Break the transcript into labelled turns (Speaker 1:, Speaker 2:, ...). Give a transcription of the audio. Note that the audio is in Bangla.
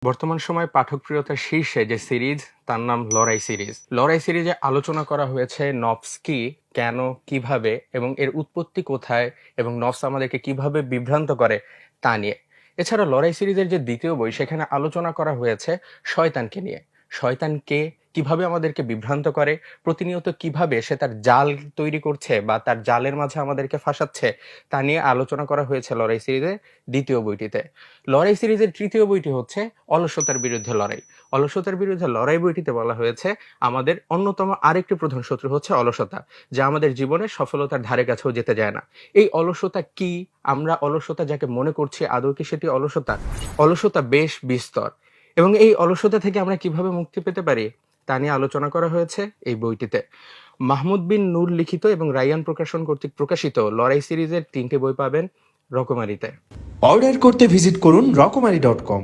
Speaker 1: বর্তমান সময়ে পাঠকপ্রিয়তার শীর্ষে যে সিরিজ তার নাম লড়াই সিরিজ। লড়াই সিরিজে আলোচনা করা হয়েছে নফস কি, কেন, কিভাবে এবং এর উৎপত্তি কোথায় এবং নফস আমাদেরকে কিভাবে বিভ্রান্ত করে তা নিয়ে। এছাড়া লড়াই সিরিজের যে দ্বিতীয় বই সেখানে আলোচনা করা হয়েছে শয়তানকে নিয়ে। শয়তান কে, কিভাবে আমাদেরকে বিভ্রান্ত করে, প্রতিনিয়ত কিভাবে সে তার জাল তৈরি করছে বা তার জালের মাঝে আমাদেরকে ফাঁসাচ্ছে তা নিয়ে আলোচনা করা হয়েছে লড়াই সিরিজের দ্বিতীয় বইটিতে। লড়াই সিরিজের তৃতীয় বইটি হচ্ছে অলসতার বিরুদ্ধে লড়াই। অলসতার বিরুদ্ধে লড়াই বইটিতে বলা হয়েছে আমাদের অন্যতম আরেকটি প্রধান শত্রু হচ্ছে অলসতা, যা আমাদের জীবনে সফলতার ধারে কাছেও যেতে যায় না। এই অলসতা কি, আমরা অলসতা যাকে মনে করছি আদৌ কি সেটি অলসতা? অলসতা বেশ বিস্তর, এবং এই অলসতা থেকে আমরা কিভাবে মুক্তি পেতে পারি তা নিয়ে আলোচনা করা হয়েছে এই বইটিতে। মাহমুদ বিন নূর লিখিত এবং রাইয়ান প্রকাশন কর্তৃক প্রকাশিত লড়াই সিরিজের 3টি বই পাবেন রকমারিতে।
Speaker 2: অর্ডার করতে ভিজিট করুন রকমারি.com।